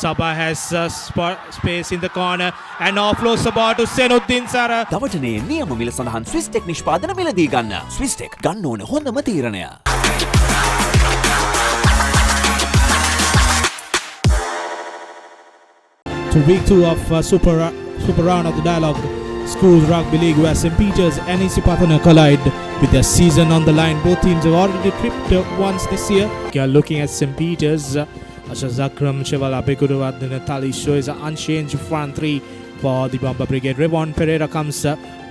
Sabah has space in the corner and offloads the ball to Senuddin Sara. දවටනේ නියම මිල සඳහන් ස්විස්ටෙක් නිෂ්පාදන මිලදී ගන්න. ස්විස්ටෙක් ගන්න ඕන හොඳම තීරණය. To week 2 of super round of the Dialogue Schools Rugby League, where St. Peter's and Isipatana collide with their season on the line. Both teams have already tripped once this year. We are looking at St. Peter's. Ashaz Akram, Sheval Abeguruvardhana, Talisho is an unchanged front three for the Bomber Brigade. Revon Pereira comes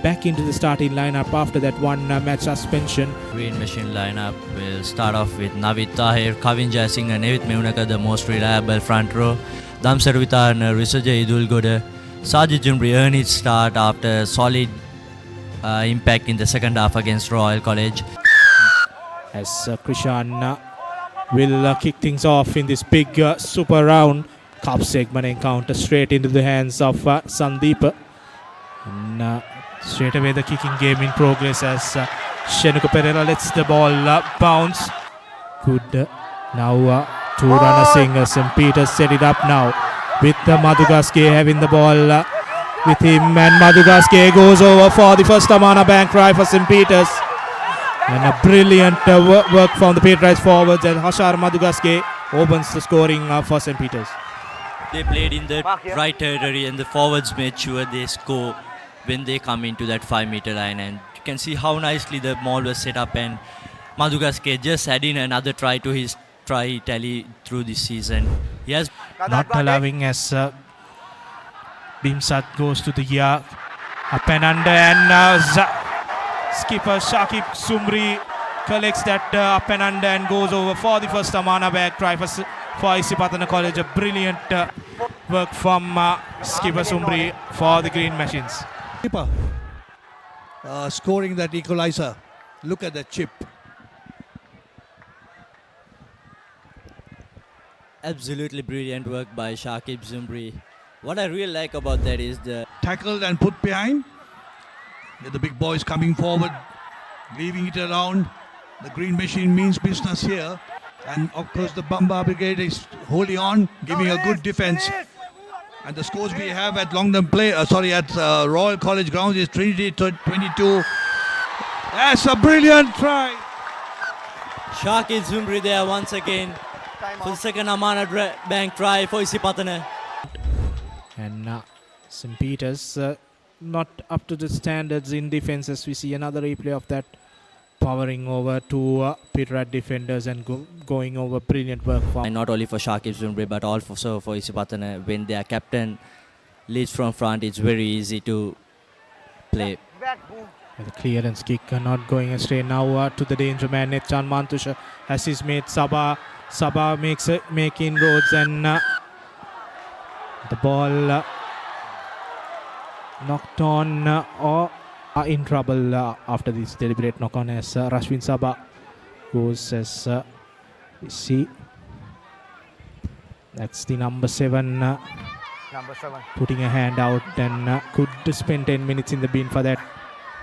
back into the starting lineup after that one match suspension. Green Machine lineup will start off with Navid Tahir, Kavin Jaisingh and Nevith Meunaka, the most reliable front row. Damsarvita and Risaja Idulgoda. Sajid Jumri earned its start after solid impact in the second half against Royal College. As Krishan will kick things off in this big super round. Cup segment encounter straight into the hands of Sandeep. And straight away the kicking game in progress as Shenuka Pereira lets the ball bounce. Good. Now to Rana Singh. St. Peter set it up now with Madhugaske having the ball with him, and Madhugaske goes over for the first Amana Bank try for St. Peter's. And a brilliant work from the Peterites forwards, and Hashar Madhugaske opens the scoring for St. Peter's. They played in the right territory and the forwards made sure they score when they come into that 5-meter line, and you can see how nicely the maul was set up, and Madhugaske just adding another try to his try tally through this season. He has not allowing as Bimsat goes to the up and under, and skipper Shakib Sumri collects that up and under and goes over for the first Amana bag try for Isipatana College. A brilliant work from skipper Sumri for the Green Machines. Skipper scoring that equalizer. Look at the chip. absolutely brilliant work by Shakib Zumri. What I really like about that is the Tackled and put behind. The big boys coming forward, leaving it around. The Green Machine means business here. And of course the Bomber Brigade is holding on, giving a good defense. And the scores we have at at Royal College grounds is Trinity 22. That's a brilliant try. Shakib Zumri there once again for the second Amana Bank try for Isipatana. And St. Peter's not up to the standards in defense, as we see another replay of that, powering over to Peterite defenders and going over. Brilliant work from. And not only for Shakib Zumri but also for Isipatana. When their captain leads from front, it's very easy to play. And the clearance kick not going astray. Now to the danger man, Netchan Mantusha has his mate Sabah. Sabah make inroads, and the ball knocked on or in trouble after this deliberate knock on, as Rashwin Sabah goes as we see. That's the number 7 putting a hand out, and could spend 10 minutes in the bin for that.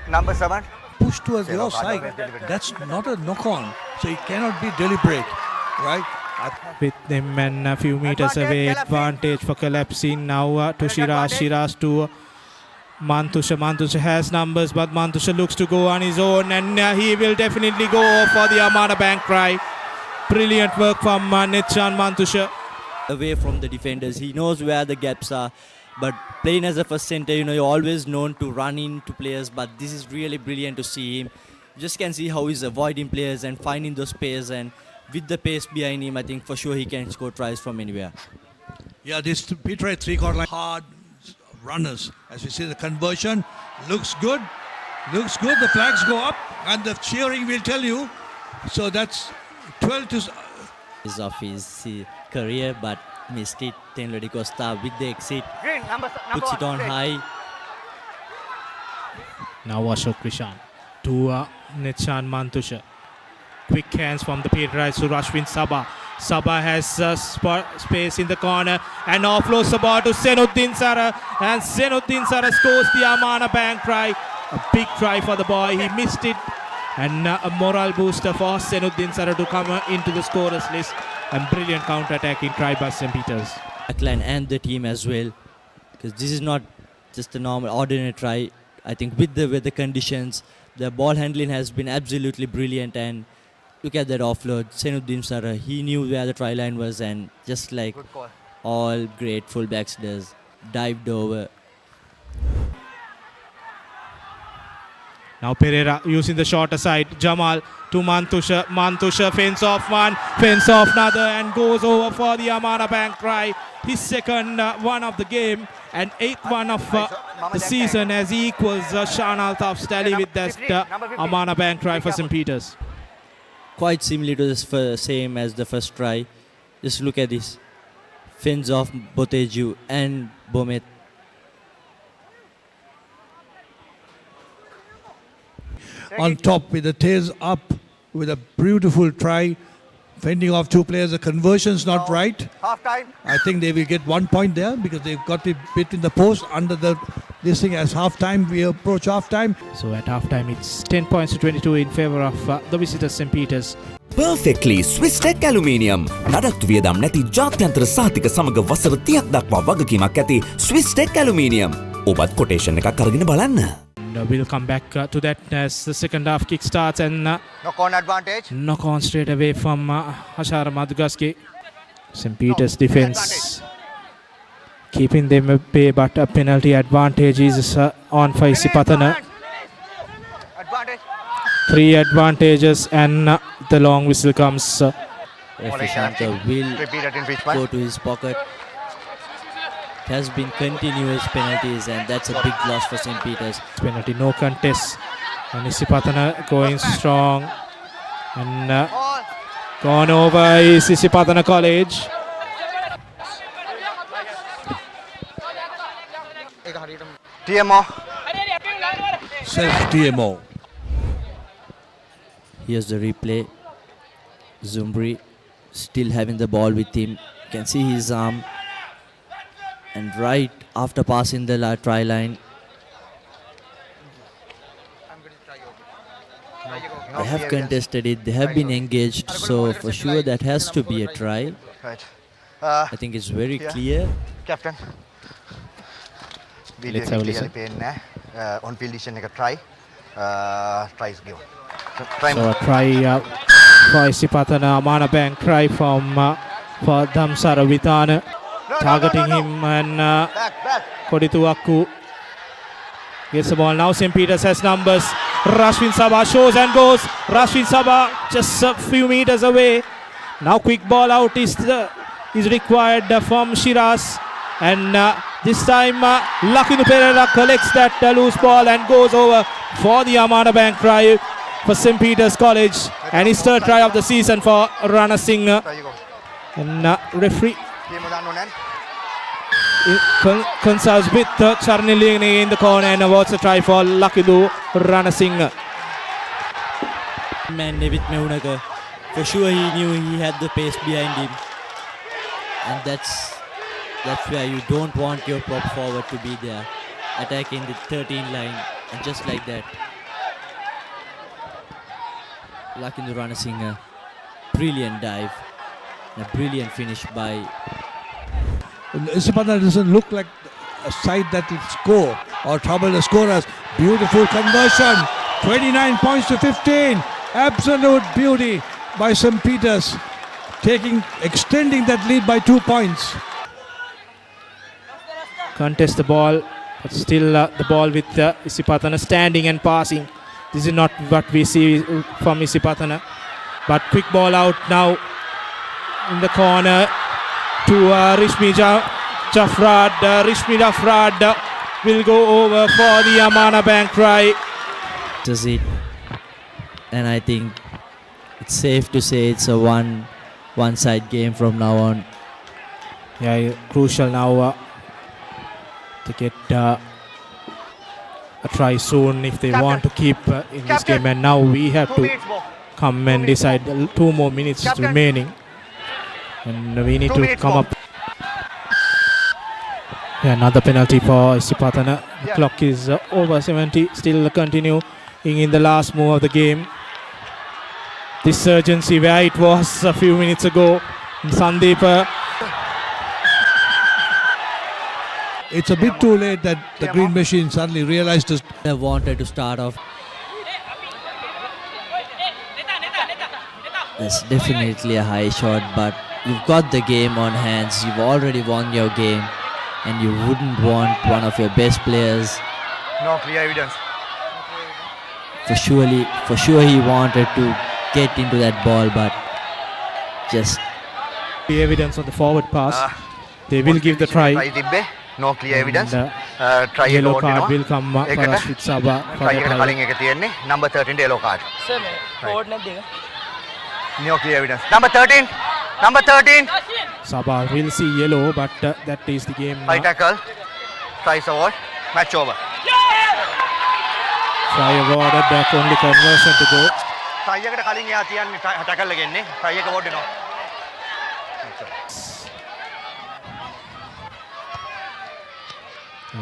Number 7. Push towards the offside. That's not a knock on, so it cannot be deliberate, right? With them and a few meters away, advantage for collapsing now to Shiraz. Shiraz to Mantusha. Mantusha has numbers, but Mantusha looks to go on his own, and he will definitely go for the Amana Bank try. Brilliant work from Netchan Mantusha. Away from the defenders, he knows where the gaps are, but playing as a first center, you're always known to run into players, but this is really brilliant to see him. You just can see how he's avoiding players and finding those players, and with the pace behind him, I think for sure he can score tries from anywhere. Yeah, this Peterite three-quarter line, hard runners. As we see, the conversion looks good. Looks good. The flags go up, and the cheering will tell you. So that's 12 to... Is of his career, but missed it. Tenlo Di Costa with the exit puts it on high. Now Ashok Krishan to Netchan Mantusha. Quick hands from the Peterites to Rashwin Sabah. Sabah has space in the corner and offloads the ball to Senuddin Sara, and Senuddin Sara scores the Amana Bank try. A big try for the boy. He missed it, and a moral booster for Senuddin Sara to come into the scorers list, and brilliant counter-attacking try by St. Peter's. backline and the team as well, because this is not just a normal ordinary try. I think with the conditions, the ball handling has been absolutely brilliant. And look at that offload, Sainuddin Sara. He knew where the try line was, and just like all great fullbacks does, dived over. Now Pereira using the shorter side. Jamal to Mantusha. Mantusha fends off one, fends off another, and goes over for the Amana Bank try. His second one of the game and 8th one of the season, as he equals Shan Altaf's tally with that Amana Bank try for St. Peter's. Quite similar to the same as the first try. Just look at this. Fends off Boteju and Bomet. On top with the tails up with a beautiful try, fending off two players. The conversion's not right. Half time. I think they will get 1 point there because they've got it between the post under this thing as half time. We approach half time. So at half time it's 10 points to 22 in favour of the visitors St. Peter's. Perfectly Swiss Tech Aluminium. නඩත්තු වියදම් නැති ජාත්‍යන්තර සාතික සමග වසර 30ක් දක්වා වගකීමක් ඇති Swiss Tech Aluminium. ඔබත් කොටේෂන් එකක් අරගෙන බලන්න. And we'll come back to that as the second half kick starts, and Knock on advantage. knock on straight away from Hashara Madugaski. St. Peter's defense keeping them at bay, but a penalty advantage is on for Isipatana. Advantage. 3 advantages, and the long whistle comes. Referee Shanta will Repeated in which go one? to his pocket. It has been continuous penalties, and that's a big loss for St. Peter's. Penalty, no contest. And Isipatana going strong. And All. gone over is Isipatana College. TMO. Self TMO. Here's the replay. Zumbri still having the ball with him. You can see his arm. And right after passing the try line, they have contested it. They have been engaged. So for sure that has to be a try. Right. I think it's very clear. Captain. Let's have a listen. On field decision එක try. Tries given. So a try for Isipatana. Amana Bank try from for Damsara Vitana. Targeting him, and Back. Kodituaku gets the ball. Now St. Peter's has numbers. Rashvin Sabha shows and goes. Rashvin Sabha just a few meters away. Now quick ball out is required from Shiraz, and this time Lakinu Pereira collects that loose ball and goes over for the Amana Bank try for St. Peter's College, and his 3rd try of the season for Rana Singh. There you go. And referee TMO දාන්න ඕනේ. consults with Charnilini in the corner and awards a try for Lakidu Ranasinghe. Man, Nevit Meunaka, for sure he knew he had the pace behind him. And that's where you don't want your prop forward to be there, attacking the 13 line, and just like that. Lakindu Ranasinghe, brilliant dive, and a brilliant finish by. Isipatana doesn't look like a side that will score or trouble the scorers. Beautiful conversion. 29 points to 15. Absolute beauty by St. Peter's. Extending that lead by 2 points. Contest the ball, but still the ball with Isipatana standing and passing. This is not what we see from Isipatana. But quick ball out now in the corner to Rishmi Jafrad. Rishmi Jafrad will go over for the Amana Bank try. Does it? And I think it's safe to say it's a one-side game from now on. Yeah, crucial now to get a try soon if they want to keep in this game. And now we have 2 to minutes more. come and decide. 2 more minutes Captain. remaining, and we need 2 to minutes come more. up. Yeah, another penalty for Isipatana. The Yeah. clock is over 70. Still continuing in the last move of the game. This urgency where it was a few minutes ago. Sandeep it's a bit too late that the green machine suddenly realized this. I wanted to start off. It's definitely a high shot, but you've got the game on hands. You've already won your game, and you wouldn't want one of your best players. No clear evidence. For sure, he wanted to get into that ball, but just The evidence on the forward pass. They will give the try. Try tibbe. No clear evidence. And, Try yellow එක card ඕනේ will come for ඒකට Ashwit Sabha for try the එකට try. කලින් එක තියෙන්නේ number 13 yellow card. Sir මේ code නැද්ද ඒක? No clear evidence. Number 13. Number 13. Sabha will see yellow, but that is the game. High tackle. Tries award. Match over. Try awarded, back only conversion to go. Try එකට කලින් එයා තියන්නේ tackle එක එන්නේ. Try එක award වෙනවා.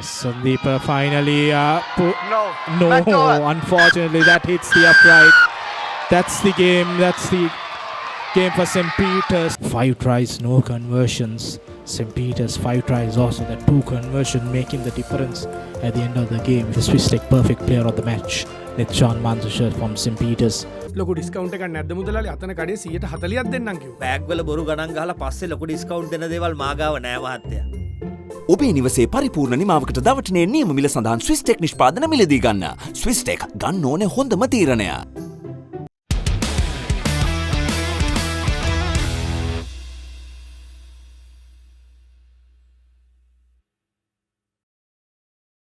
Sandeep finally No. no, Match over. unfortunately that hits the upright. That's the game. That's the game for St. Peter's. 5 tries, no conversions. St. Peter's 5 tries also. That 2 conversion making the difference at the end of the game. The Swiss Tech perfect player of the match. Nitchan Mansushar from St. Peter's. ලොකු discount එකක් නැද්ද මුදලාලි අතන කඩේ 140ක් දෙන්නම් කිව්වා. Bag වල බොරු ගණන් ගහලා පස්සේ ලොකු ඩිස්කවුන්ට් දෙන දේවල් මාගාව නෑ මහත්තයා. ඔබේ නිවසේ පරිපූර්ණ නිමාවකට දවටනේ නියම මිල සඳහන් ස්විස් ටෙක් නිෂ්පාදන මිලදී ගන්න. ස්විස් ටෙක් ගන්න ඕනේ හොඳම තීරණය.